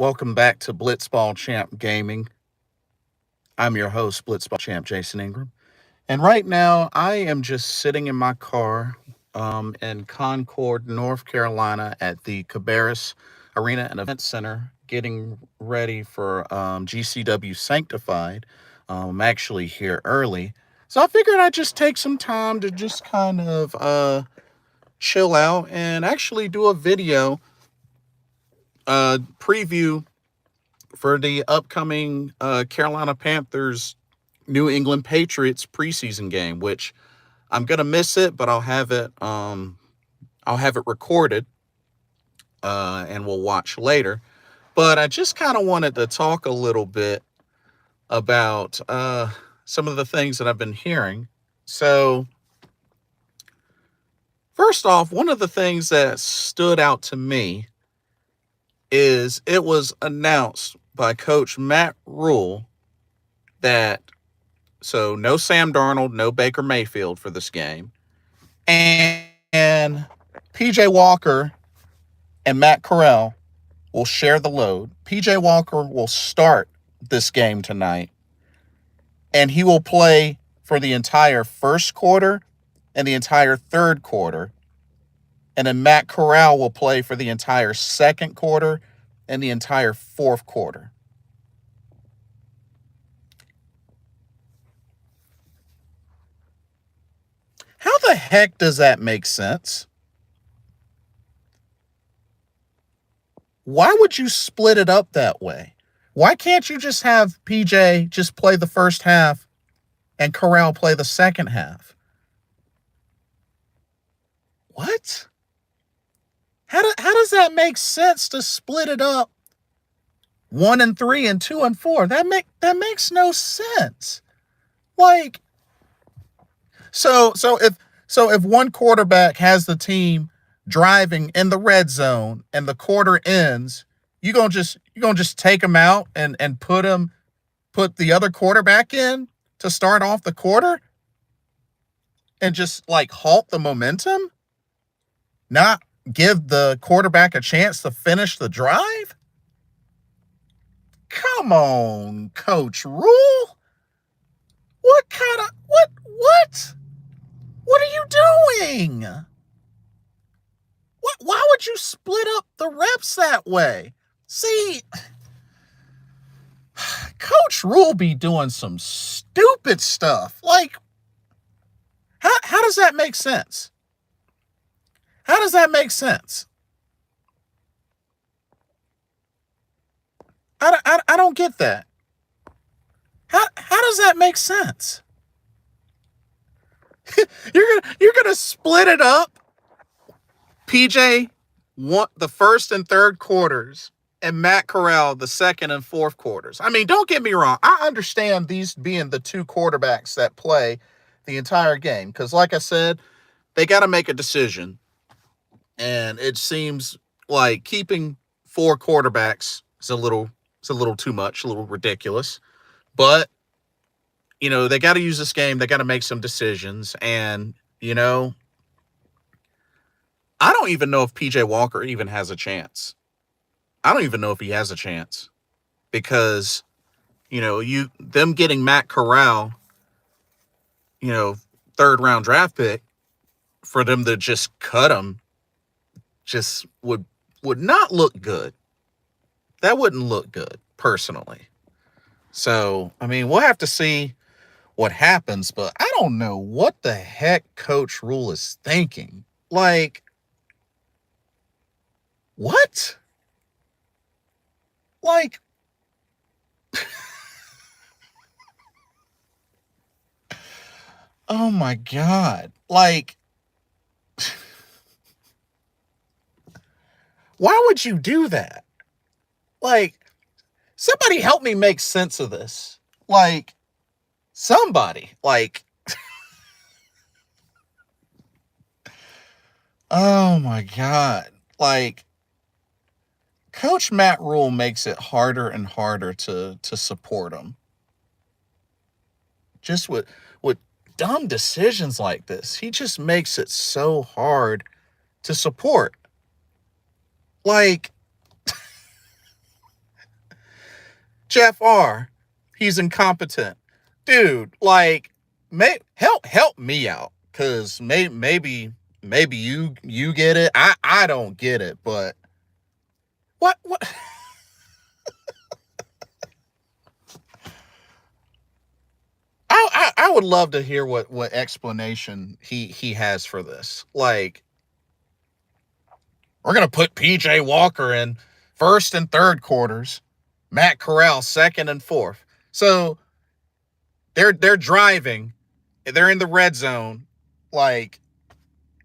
Welcome back to Blitzball Champ Gaming. I'm your host, Blitzball Champ Jason Ingram. And right now, I am just sitting in my car in Concord, North Carolina at the Cabarrus Arena and Event Center getting ready for GCW Sanctified. I'm actually here early. So I figured I'd just take some time to just kind of chill out and actually do a video preview for the upcoming Carolina Panthers New England Patriots preseason game, which I'm gonna miss it, but I'll have it recorded and we'll watch later. But I just kind of wanted to talk a little bit about some of the things that I've been hearing. So first off, one of the things that stood out to me is it was announced by Coach Matt Rule that no Sam Darnold, no Baker Mayfield for this game. And PJ Walker and Matt Corral will share the load. PJ Walker will start this game tonight, and he will play for the entire first quarter and the entire third quarter. And then Matt Corral will play for the entire second quarter and the entire fourth quarter. How the heck does that make sense? Why would you split it up that way? Why can't you just have PJ just play the first half and Corral play the second half? What? How does that make sense to split it up 1 and 3 and 2 and 4? That makes no sense. Like, so if one quarterback has the team driving in the red zone and the quarter ends, you gonna just take him out and put the other quarterback in to start off the quarter and just like halt the momentum? Not give the quarterback a chance to finish the drive? Come on, Coach Rule. What kind of what? What are you doing? Why would you split up the reps that way? See, Coach Rule be doing some stupid stuff. Like, how does that make sense? How does that make sense? I don't get that. How does that make sense? you're gonna split it up. PJ want the first and third quarters, and Matt Corral the second and fourth quarters. I mean, don't get me wrong. I understand these being the two quarterbacks that play the entire game because, like I said, they got to make a decision, and it seems like keeping four quarterbacks is a little too much, a little ridiculous. But they got to use this game. They got to make some decisions, and I don't even know if PJ Walker even has a chance. I don't even know if he has a chance because, them getting Matt Corral, third round draft pick, for them to just cut him just would not look good. That wouldn't look good, personally. So, I mean, we'll have to see what happens, but I don't know what the heck Coach Rule is thinking. Like, what? Like, oh my God. Like, why would you do that? Like, somebody help me make sense of this. Like, somebody. Like, oh my God. Like, Coach Matt Rule makes it harder and harder to support him. Just with dumb decisions like this, he just makes it so hard to support. Like, Jeff R. He's incompetent. Dude, like, help me out. Cause maybe you get it. I don't get it, but what I would love to hear what explanation he has for this. Like, we're gonna put PJ Walker in first and third quarters, Matt Corral second and fourth. So they're driving, they're in the red zone, like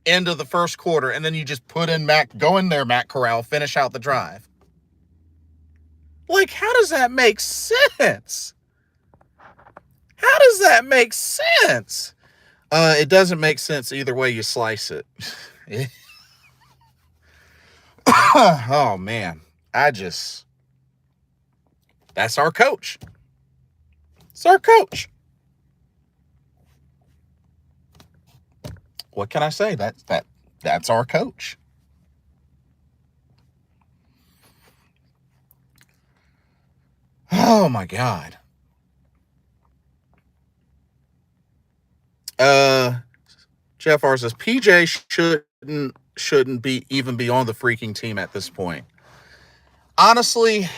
end of the first quarter, and then you just put in go in there, Matt Corral, finish out the drive. Like, how does that make sense? How does that make sense? It doesn't make sense either way you slice it. Oh man, that's our coach. It's our coach. What can I say? That's our coach. Oh my God. Jeff R says PJ shouldn't be on the freaking team at this point. Honestly,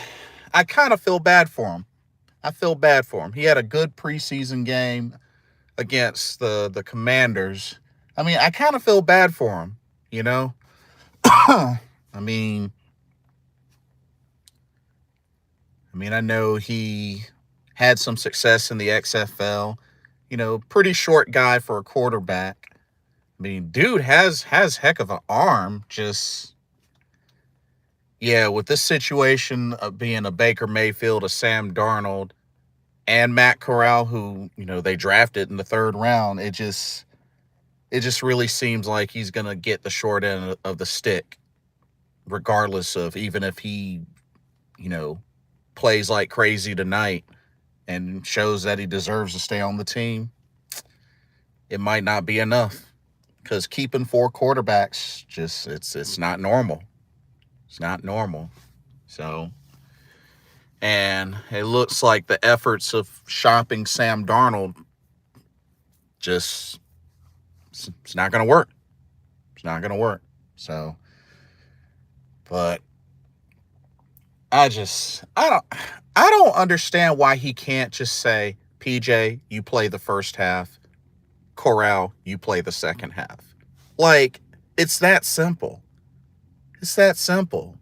I kind of feel bad for him. He had a good preseason game against the Commanders. I mean, I kind of feel bad for him, you know? I mean, I know he had some success in the XFL. You know, pretty short guy for a quarterback. I mean, dude has heck of an arm. Just, yeah, with this situation of being a Baker Mayfield, a Sam Darnold, and Matt Corral, who, you know, they drafted in the third round, it just really seems like he's going to get the short end of the stick, regardless of, even if he, you know, plays like crazy tonight and shows that he deserves to stay on the team. It might not be enough, because keeping 4 quarterbacks, just, it's not normal. It's not normal. So, and it looks like the efforts of shopping Sam Darnold it's not going to work. It's not going to work. So, but I don't understand why he can't just say, PJ, you play the first half. Corral, you play the second half. Like, it's that simple. It's that simple.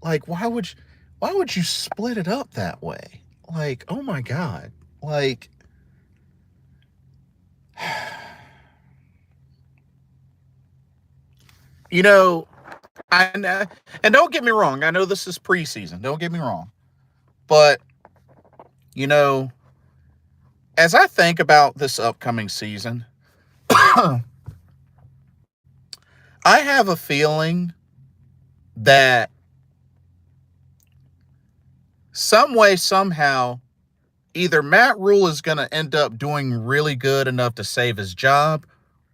Like, why would you split it up that way? Like, oh my God. Like, you know, and don't get me wrong, I know this is preseason. Don't get me wrong. But, you know, as I think about this upcoming season, I have a feeling that some way, somehow, either Matt Rule is going to end up doing really good enough to save his job,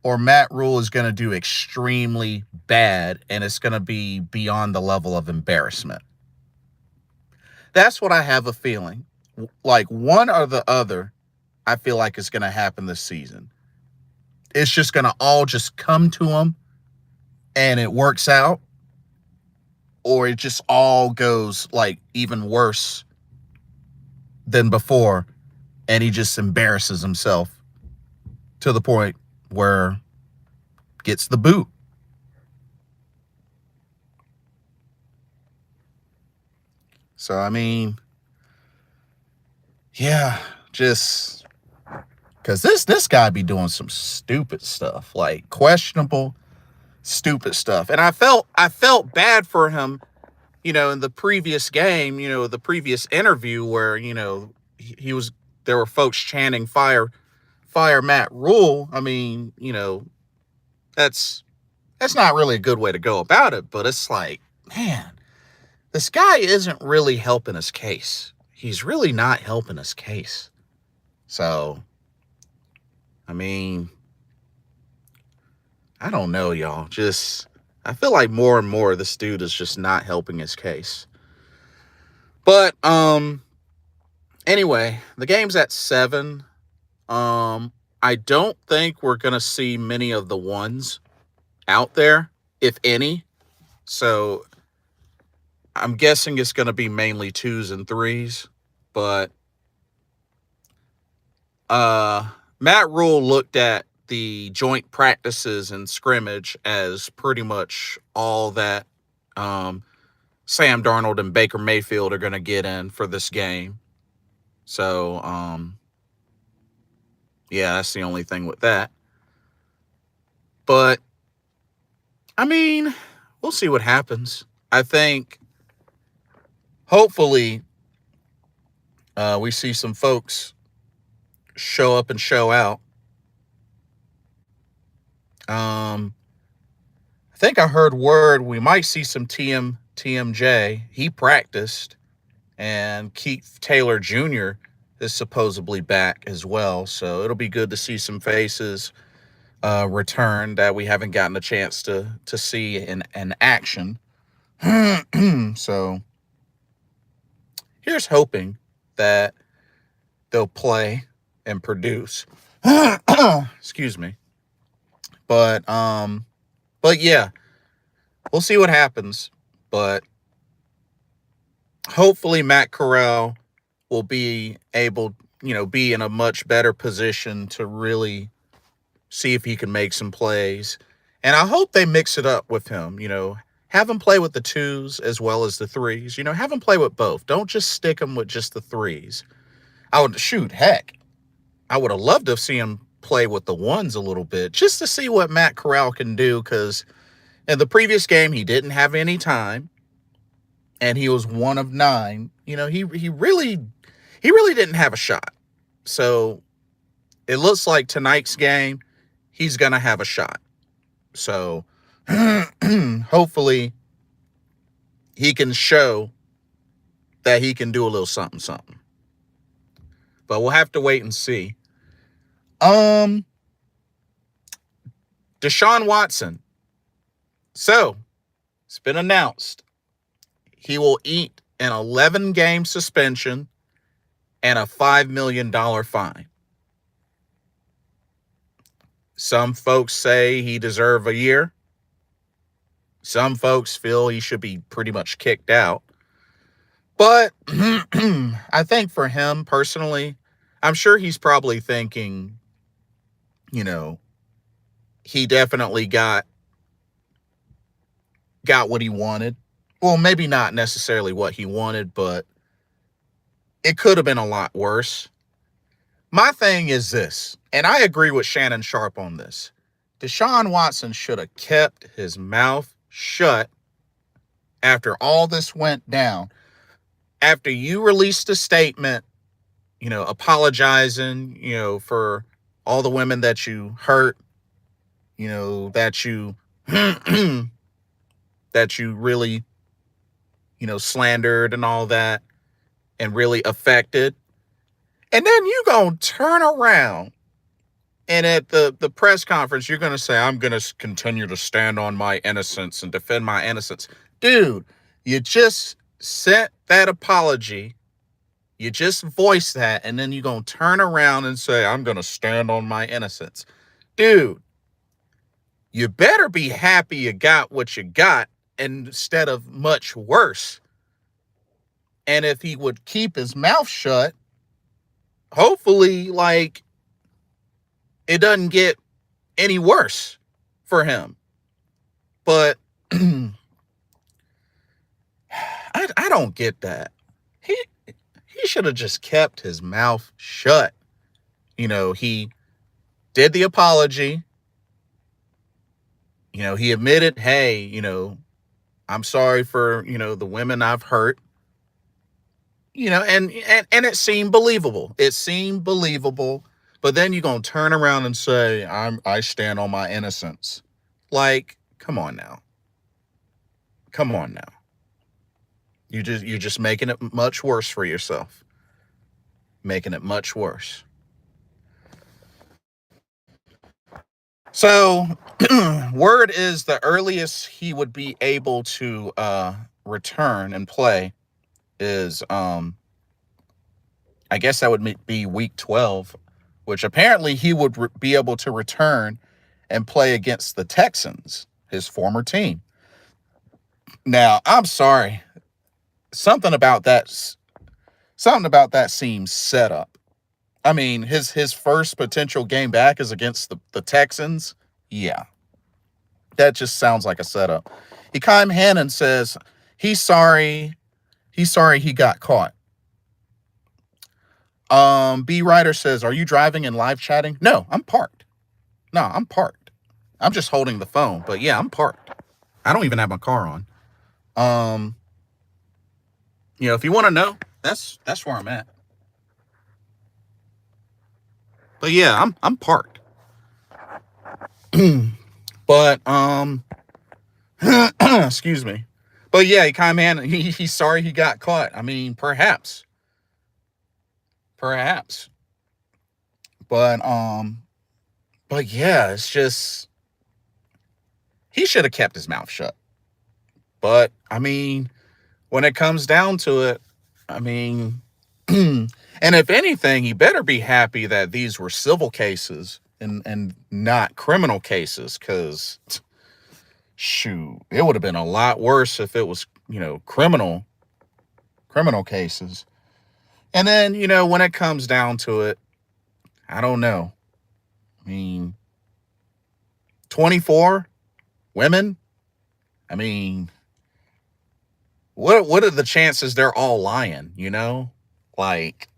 or Matt Rule is going to do extremely bad, and it's going to be beyond the level of embarrassment. That's what I have a feeling. Like, one or the other, I feel like is going to happen this season. It's just going to all just come to him, and it works out, or it just all goes, like, even worse than before, and he just embarrasses himself to the point where gets the boot. So, I mean, yeah, just because this guy be doing some stupid stuff, like questionable, stupid stuff. And I felt bad for him, you know, in the previous game, you know, the previous interview where, you know, there were folks chanting fire Matt Rule. I mean, you know, that's not really a good way to go about it, but it's like, man, this guy isn't really helping his case. He's really not helping his case. So, I mean, I don't know, y'all. Just, I feel like more and more this dude is just not helping his case. But, Anyway, the game's at 7. I don't think we're going to see many of the ones out there, if any. So I'm guessing it's going to be mainly 2s and 3s. But Matt Rule looked at the joint practices and scrimmage as pretty much all that Sam Darnold and Baker Mayfield are going to get in for this game. So, yeah, that's the only thing with that. But, I mean, we'll see what happens. I think, hopefully, we see some folks show up and show out. I think I heard word we might see some TMJ. He practiced, and Keith Taylor Jr. is supposedly back as well. So it'll be good to see some faces return that we haven't gotten a chance to see in action. So here's hoping that they'll play and produce. Excuse me. But yeah, we'll see what happens. But hopefully Matt Corral will be able, be in a much better position to really see if he can make some plays. And I hope they mix it up with him, have him play with the 2s as well as the 3s, have him play with both. Don't just stick him with just the 3s. I would have loved to see him play with the 1s a little bit just to see what Matt Corral can do, because in the previous game, he didn't have any time and he was 1 of 9. He really didn't have a shot. So it looks like tonight's game, he's going to have a shot. So hopefully he can show that he can do a little something. But we'll have to wait and see. Deshaun Watson. So it's been announced he will eat an 11-game suspension and a $5 million fine. Some folks say he deserves a year. Some folks feel he should be pretty much kicked out. But I think for him personally, I'm sure he's probably thinking, he definitely got what he wanted. Well, maybe not necessarily what he wanted, but it could have been a lot worse. My thing is this, and I agree with Shannon Sharp on this. Deshaun Watson should have kept his mouth shut after all this went down. After you released a statement, apologizing, for all the women that you hurt, that you that you really, slandered and all that and really affected. And then you gonna turn around and at the press conference, you're gonna say, I'm gonna continue to stand on my innocence and defend my innocence. Dude, you just sent that apology. You just voiced that, and then you're gonna turn around and say, I'm gonna stand on my innocence. Dude, you better be happy you got what you got instead of much worse. And if he would keep his mouth shut, hopefully, it doesn't get any worse for him. But I don't get that. He should have just kept his mouth shut. He did the apology. He admitted, hey, I'm sorry for, the women I've hurt. And it seemed believable. But then you're going to turn around and say, I stand on my innocence. Come on now. You're just making it much worse for yourself. Making it much worse. So, word is the earliest he would be able to return and play is I guess that would be week 12, which apparently he would be able to return and play against the Texans, his former team. Now, I'm sorry. Something about that seems set up. I mean, his first potential game back is against the Texans. Yeah. That just sounds like a setup. Ekaim Hannon says he's sorry. He's sorry he got caught. B Ryder says, "Are you driving and live chatting?" No, I'm parked. No, I'm parked. I'm just holding the phone, but yeah, I'm parked. I don't even have my car on. If you want to know, that's where I'm at. But yeah, I'm parked. But excuse me. But yeah, Ekaim Hannon, he's sorry he got caught. I mean, perhaps. But yeah, it's just he should have kept his mouth shut. But I mean, when it comes down to it, I mean, and if anything, he better be happy that these were civil cases and not criminal cases, because shoot, it would have been a lot worse if it was, criminal cases. And then, when it comes down to it, I don't know. I mean, 24 women? I mean, what are the chances they're all lying, Like,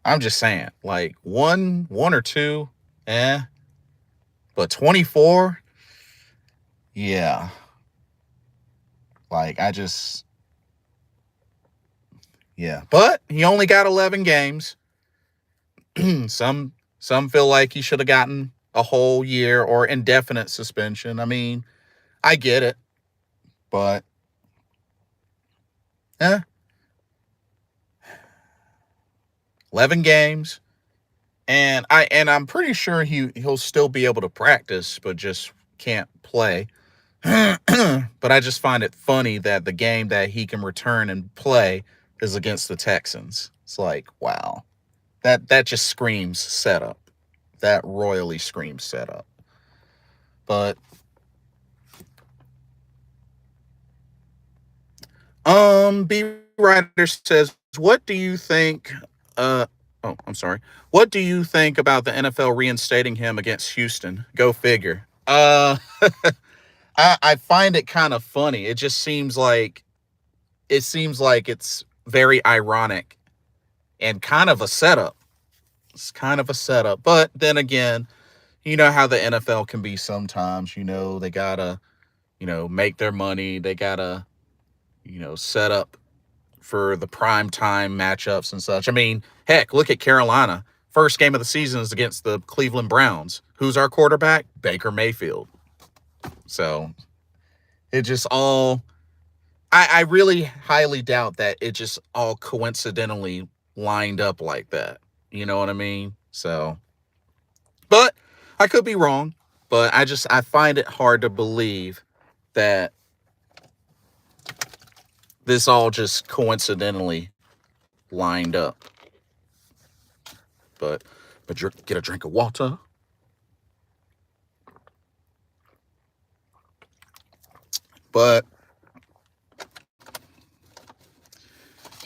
I'm just saying, like, one or two, but 24? Yeah. Like, yeah. But he only got 11 games. Some feel like he should have gotten a whole year or indefinite suspension. I mean, I get it, but 11 games, and I'm pretty sure he'll still be able to practice, but just can't play. But I just find it funny that the game that he can return and play is against the Texans. It's like, wow. That just screams setup. That royally screams setup. But B Ryder says, what do you think I'm sorry. What do you think about the NFL reinstating him against Houston? Go figure. I find it kind of funny. It just seems like it's very ironic and kind of a setup. It's kind of a setup. But then again, you know how the NFL can be sometimes. They gotta, make their money. They gotta, set up for the prime time matchups and such. I mean, heck, look at Carolina. First game of the season is against the Cleveland Browns. Who's our quarterback? Baker Mayfield. So it just all, I really highly doubt that it just all coincidentally lined up like that. You know what I mean? So, but I could be wrong, but I find it hard to believe that this all just coincidentally lined up. But get a drink of water. But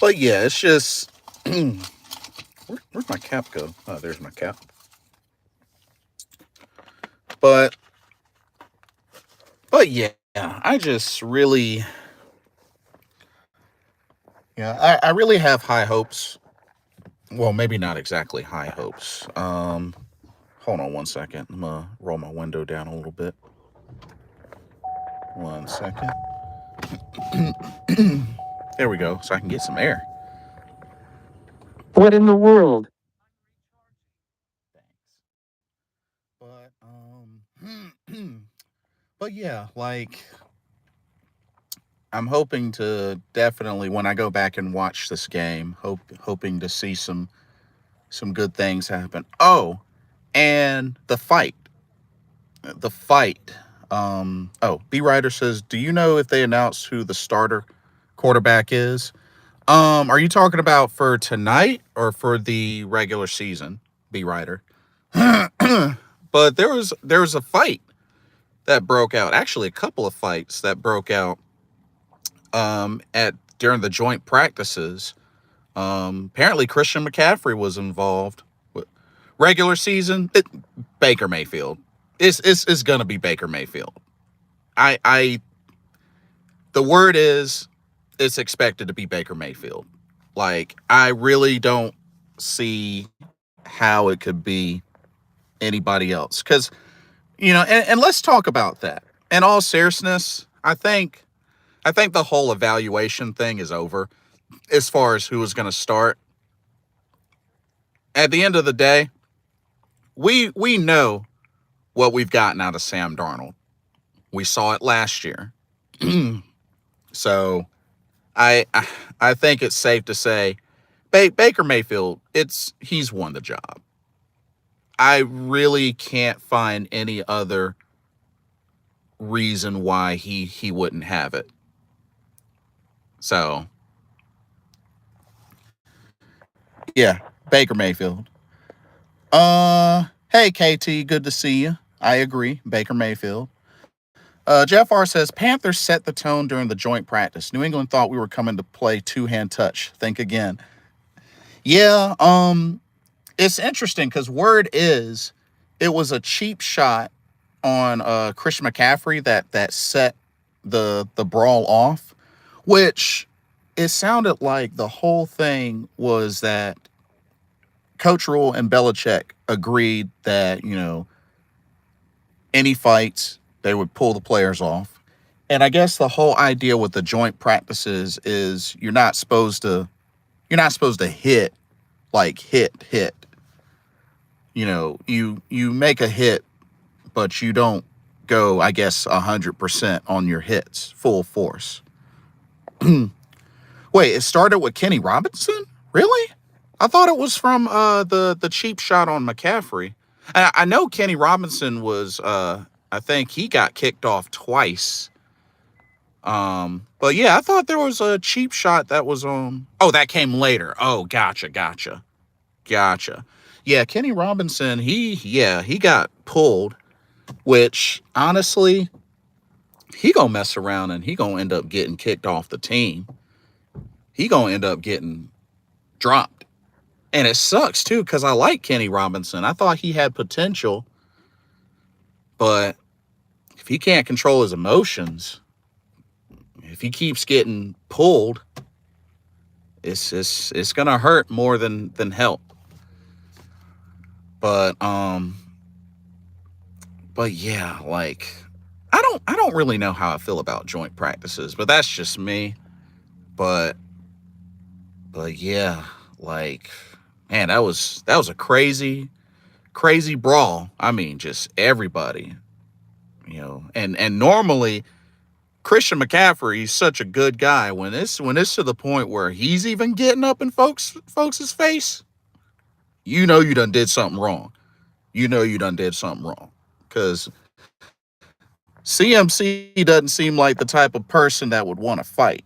yeah, it's just where'd my cap go? Oh, there's my cap. But yeah, I just really, I really have high hopes. Well, maybe not exactly high hopes. Hold on one second. I'm gonna roll my window down a little bit. 1 second. There we go, so I can get some air. What in the world? But yeah, like, I'm hoping to definitely, when I go back and watch this game, hoping to see some good things happen. Oh, and the fight. B Ryder says, do you know if they announced who the starter quarterback is? Are you talking about for tonight or for the regular season, B Rider? But there was a fight that broke out. Actually, a couple of fights that broke out at during the joint practices. Apparently, Christian McCaffrey was involved. Regular season, Baker Mayfield. It's gonna be Baker Mayfield. I the word is it's expected to be Baker Mayfield. Like I really don't see how it could be anybody else because and let's talk about that. In all seriousness, I think the whole evaluation thing is over as far as who is going to start. At the end of the day, we know what we've gotten out of Sam Darnold. We saw it last year. So I I think it's safe to say Baker Mayfield, he's won the job. I really can't find any other reason why he wouldn't have it. So yeah, Baker Mayfield. Hey KT, good to see you. I agree, Baker Mayfield. Jeff R says Panthers set the tone during the joint practice. New England thought we were coming to play two-hand touch. Think again. Yeah, it's interesting because word is it was a cheap shot on Christian McCaffrey that set the brawl off, which it sounded like the whole thing was that Coach Rule and Belichick agreed that any fights they would pull the players off, and I guess the whole idea with the joint practices is you're not supposed to hit like hit. You make a hit, but you don't go, I guess, 100% on your hits, full force. Wait, it started with Kenny Robinson? Really? I thought it was from the cheap shot on McCaffrey. And I know Kenny Robinson was I think he got kicked off twice. But yeah, I thought there was a cheap shot that was on. Oh, that came later. Oh, gotcha. Yeah, Kenny Robinson, he got pulled, which honestly, he gonna mess around and he gonna end up getting kicked off the team. He gonna end up getting dropped. And it sucks too, because I like Kenny Robinson. I thought he had potential, but if he can't control his emotions, if he keeps getting pulled, it's gonna hurt more than help. But yeah, like I don't really know how I feel about joint practices, but that's just me. But yeah, like man, that was a crazy brawl. I mean, just everybody, and normally Christian McCaffrey, he's such a good guy. When it's to the point where he's even getting up in folks' face, you done did something wrong. You done did something wrong. Because CMC doesn't seem like the type of person that would want to fight.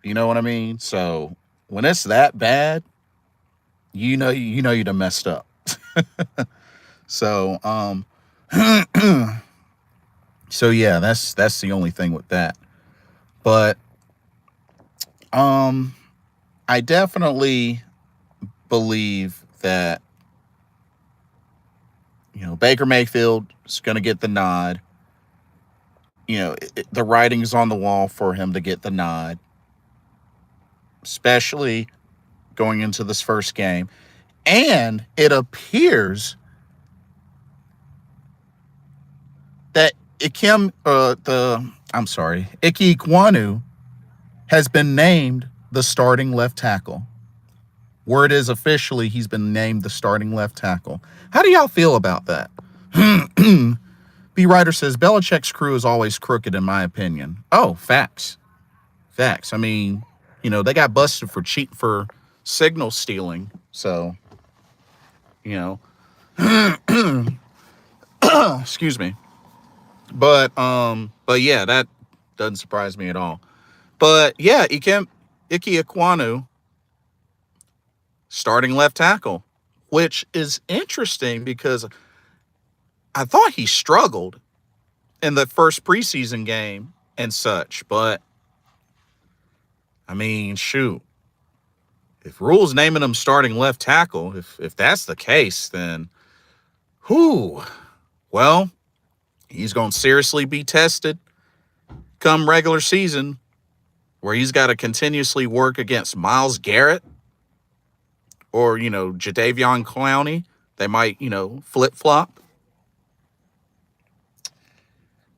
You know what I mean? So when it's that bad, you done messed up. So so yeah, that's the only thing with that. But I definitely believe that Baker Mayfield is going to get the nod. The writing's on the wall for him to get the nod, especially going into this first game. And it appears that Ike Ikwanu has been named the starting left tackle. Word is officially he's been named the starting left tackle. How do y'all feel about that? B. Ryder says Belichick's crew is always crooked, in my opinion. Oh, facts. I mean, they got busted for signal stealing. So, excuse me. But yeah, that doesn't surprise me at all. But yeah, Ike Ekwonu starting left tackle, which is interesting because I thought he struggled in the first preseason game and such, but I mean, shoot. If Rule's naming him starting left tackle, if that's the case, then well, he's going to seriously be tested come regular season, where he's got to continuously work against Myles Garrett or, Jadeveon Clowney. They might, flip-flop.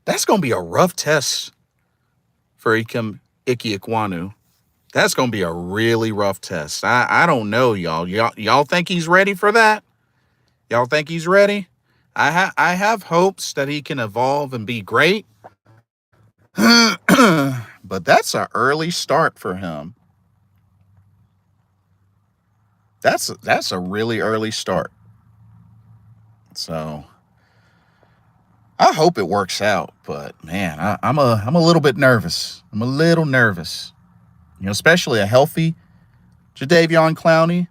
That's going to be a rough test for Ike Ekwonu. That's going to be a really rough test. I don't know, y'all. Y'all think he's ready for that? Y'all think he's ready? I have hopes that he can evolve and be great. But that's an early start for him. That's a really early start. So I hope it works out, but man, I'm a little bit nervous. I'm a little nervous. Especially a healthy Jadeveon Clowney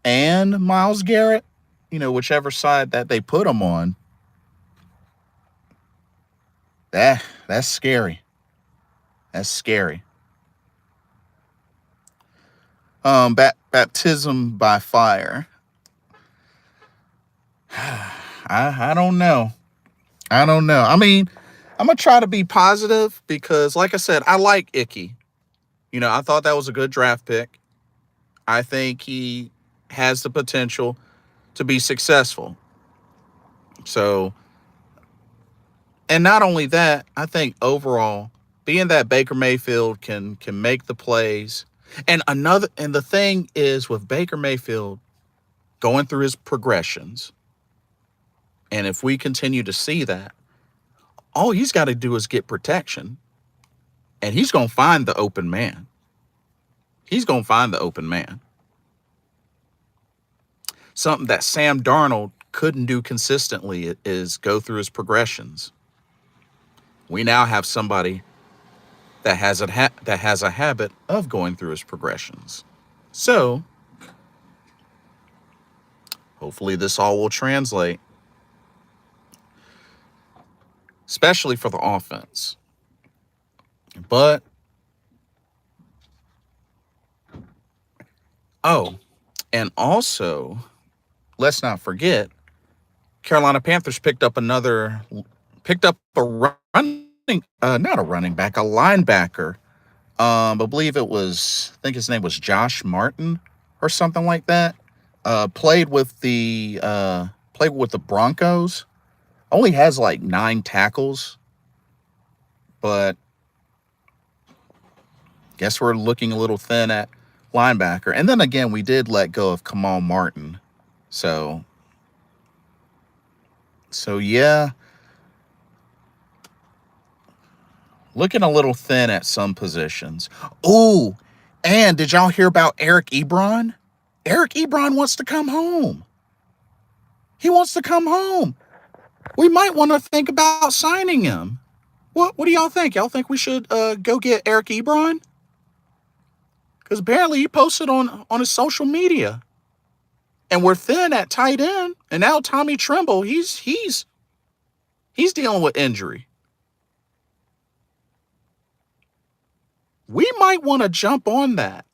and Myles Garrett, whichever side that they put him on. That's scary. That's scary. Baptism by fire. I don't know. I mean, I'm gonna try to be positive because, like I said, I like Icky. I thought that was a good draft pick. I think he has the potential to be successful. So, and not only that, I think overall, being that Baker Mayfield can make the plays. And the thing is with Baker Mayfield going through his progressions, and if we continue to see that, all he's got to do is get protection, and he's going to find the open man. He's going to find the open man. Something that Sam Darnold couldn't do consistently is go through his progressions. We now have somebody that has a habit of going through his progressions. So, hopefully this all will translate, especially for the offense. But, and also, let's not forget, Carolina Panthers picked up a not a running back, a linebacker. I believe I think his name was Josh Martin or something like that. Played with the Broncos. Only has like 9 tackles, but guess we're looking a little thin at linebacker. And then again, we did let go of Kamal Martin. So yeah, looking a little thin at some positions. Ooh, and did y'all hear about Eric Ebron? Eric Ebron wants to come home. He wants to come home. We might want to think about signing him. What do y'all think? Y'all think we should go get Eric Ebron? Because apparently he posted on his social media. And we're thin at tight end. And now Tommy Tremble, he's dealing with injury. We might want to jump on that.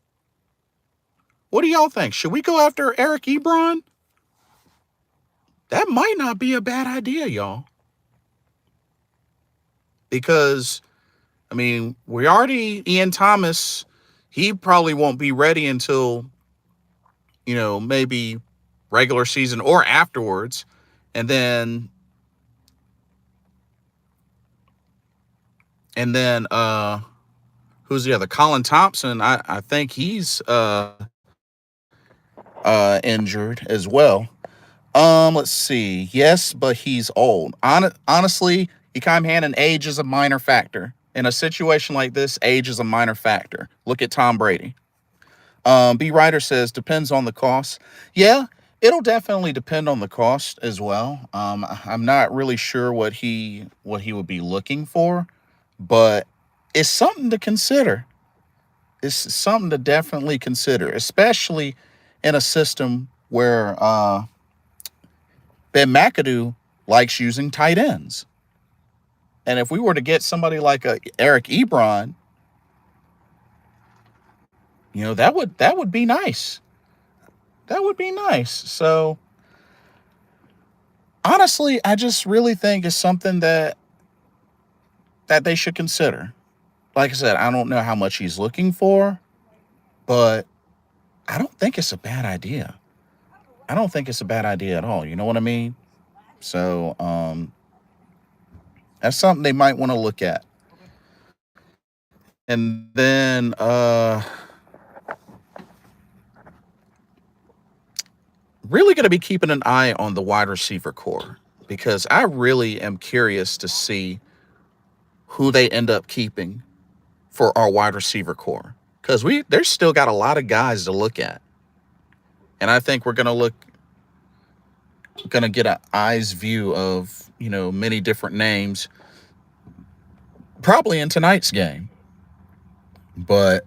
What do y'all think? Should we go after Eric Ebron? That might not be a bad idea, y'all. Because, I mean, Ian Thomas, he probably won't be ready until, maybe regular season or afterwards. And then who's the other? Colin Thompson, I think he's injured as well. Let's see. Yes, but he's old. Honestly, hand and age is a minor factor. In a situation like this, age is a minor factor. Look at Tom Brady. B. Ryder says, depends on the cost. Yeah, it'll definitely depend on the cost as well. I'm not really sure what he would be looking for, but it's something to consider. This is something to definitely consider, especially in a system where Ben McAdoo likes using tight ends. And if we were to get somebody like a Eric Ebron, that would be nice. That would be nice. So honestly, I just really think it's something that they should consider. Like I said, I don't know how much he's looking for, but I don't think it's a bad idea. I don't think it's a bad idea at all. You know what I mean? So that's something they might want to look at. And then really going to be keeping an eye on the wide receiver core because I really am curious to see who they end up keeping for our wide receiver core because there's still got a lot of guys to look at, and I think we're gonna get an eyes view of many different names probably in tonight's game, but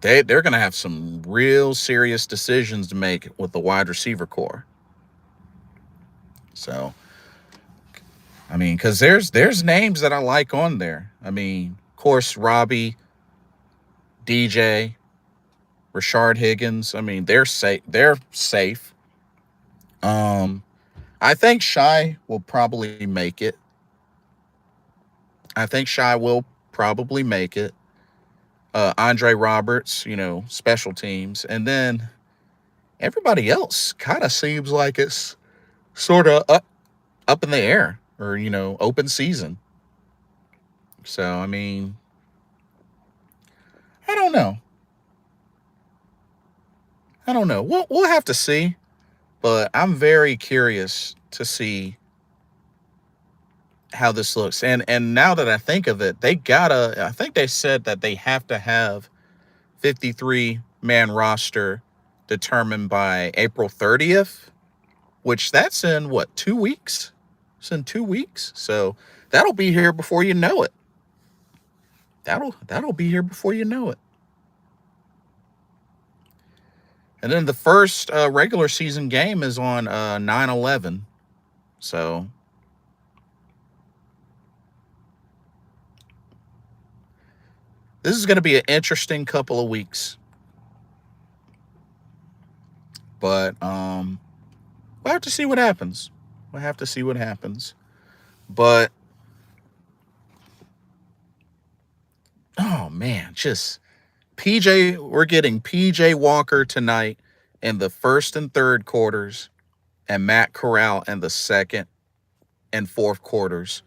they're gonna have some real serious decisions to make with the wide receiver core. So I mean, because there's names that I like on there. I mean, of course, Robbie, DJ, Rashard Higgins. I mean, they're safe. They're safe. I think Shy will probably make it. I think Shy will probably make it. Andre Roberts, special teams, and then everybody else kind of seems like it's sort of up in the air or open season. So I mean, I don't know. I don't know. We'll have to see, but I'm very curious to see how this looks. And now that I think of it, I think they said that they have to have 53-man roster determined by April 30th, which that's in what, 2 weeks? It's in 2 weeks. So that'll be here before you know it. That'll be here before you know it. And then the first regular season game is on 9/11. So this is going to be an interesting couple of weeks. But we'll have to see what happens. We'll have to see what happens. But oh man, just we're getting PJ Walker tonight in the first and third quarters, and Matt Corral in the second and fourth quarters,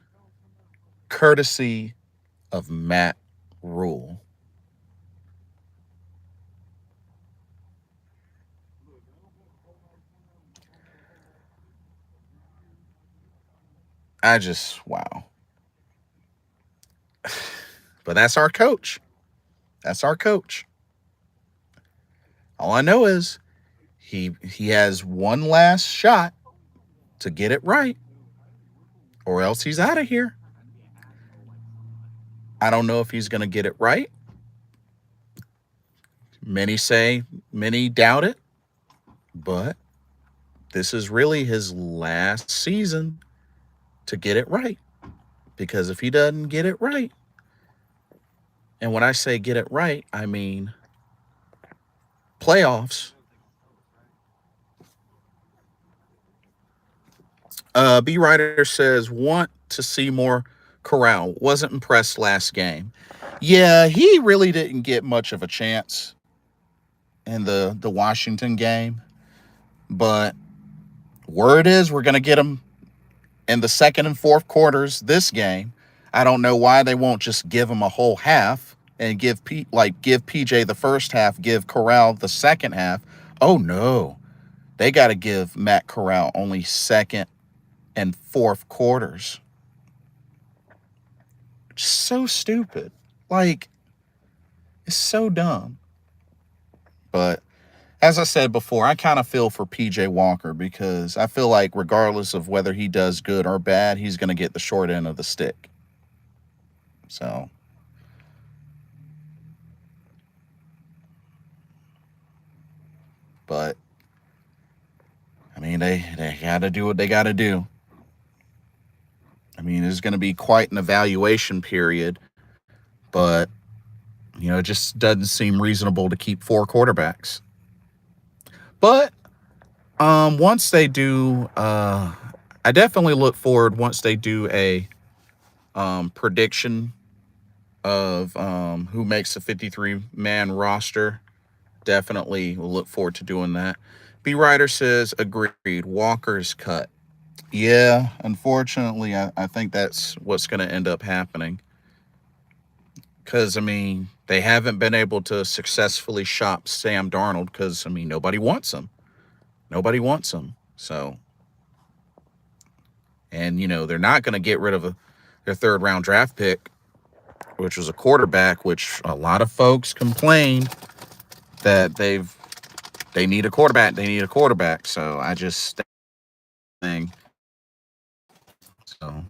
courtesy of Matt Rule. Wow. But that's our coach. That's our coach. All I know is he has one last shot to get it right, or else he's out of here. I don't know if he's going to get it right. Many doubt it, but this is really his last season to get it right. Because if he doesn't get it right, and when I say get it right, I mean playoffs. B Rider says, want to see more Corral. Wasn't impressed last game. Yeah, he really didn't get much of a chance in the Washington game. But word is we're going to get him in the second and fourth quarters this game. I don't know why they won't just give him a whole half and give PJ the first half, give Corral the second half. Oh no. They got to give Matt Corral only second and fourth quarters. So stupid. Like, it's so dumb. But as I said before, I kind of feel for PJ Walker because I feel like regardless of whether he does good or bad, he's going to get the short end of the stick. So But I mean, they got to do what they got to do. I mean, there's going to be quite an evaluation period, but it just doesn't seem reasonable to keep 4 quarterbacks. But once they do, I definitely look forward once they do a prediction of who makes the 53-man roster. Definitely will look forward to doing that. B. Ryder says, agreed. Walker's cut. Yeah, unfortunately, I think that's what's going to end up happening. Because, I mean, they haven't been able to successfully shop Sam Darnold because, I mean, nobody wants him. Nobody wants him. So, and, they're not going to get rid of their third-round draft pick, which was a quarterback, which a lot of folks complained that they need a quarterback. They need a quarterback. So, I just think, so.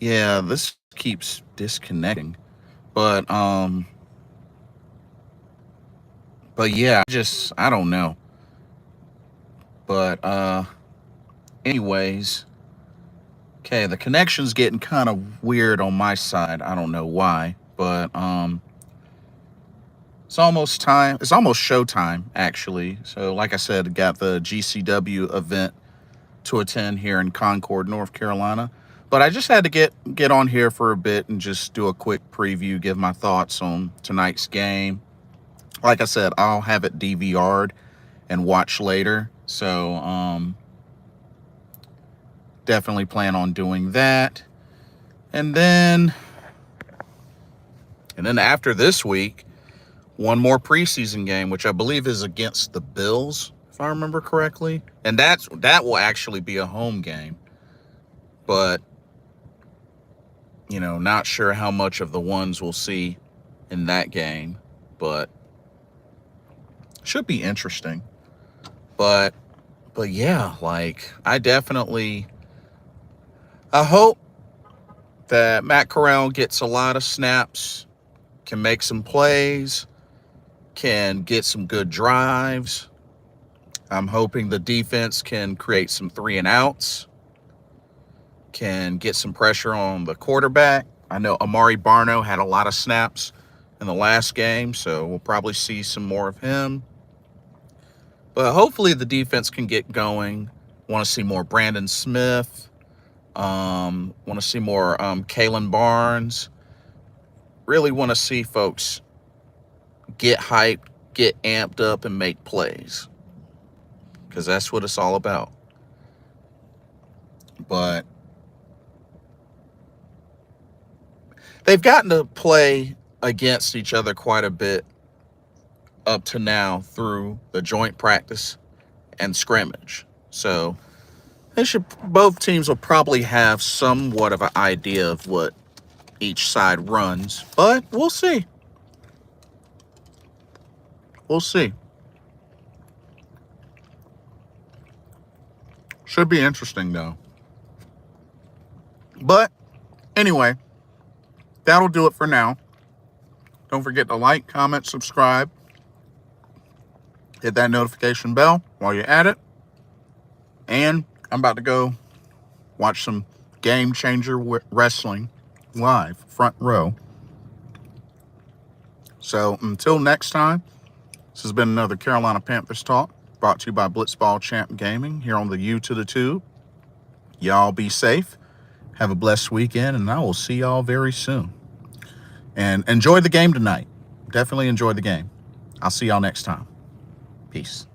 Yeah, this keeps disconnecting. But yeah, I don't know. But anyways, okay, the connection's getting kind of weird on my side. I don't know why, but it's almost time. It's almost showtime actually. So like I said, got the GCW event to attend here in Concord, North Carolina. But I just had to get on here for a bit and just do a quick preview, give my thoughts on tonight's game. Like I said, I'll have it DVR'd and watch later. So definitely plan on doing that. And then after this week, one more preseason game, which I believe is against the Bills, if I remember correctly. And that will actually be a home game. But not sure how much of the ones we'll see in that game, but should be interesting. But yeah, like I hope that Matt Corral gets a lot of snaps, can make some plays, can get some good drives. I'm hoping the defense can create some 3-and-outs, can get some pressure on the quarterback. I know Amari Barno had a lot of snaps in the last game, so we'll probably see some more of him. But hopefully the defense can get going. Want to see more Brandon Smith. Want to see more Kalen Barnes. Really want to see folks get hyped, get amped up, and make plays. Because that's what it's all about. But they've gotten to play against each other quite a bit up to now through the joint practice and scrimmage. So both teams will probably have somewhat of an idea of what each side runs, but we'll see. We'll see. Should be interesting though. But anyway, that'll do it for now. Don't forget to like, comment, subscribe. Hit that notification bell while you're at it. And I'm about to go watch some Game Changer Wrestling live, front row. So until next time, this has been another Carolina Panthers Talk, brought to you by Blitzball Champ Gaming here on the U to the Tube. Y'all be safe. Have a blessed weekend, and I will see y'all very soon. And enjoy the game tonight. Definitely enjoy the game. I'll see y'all next time. Peace.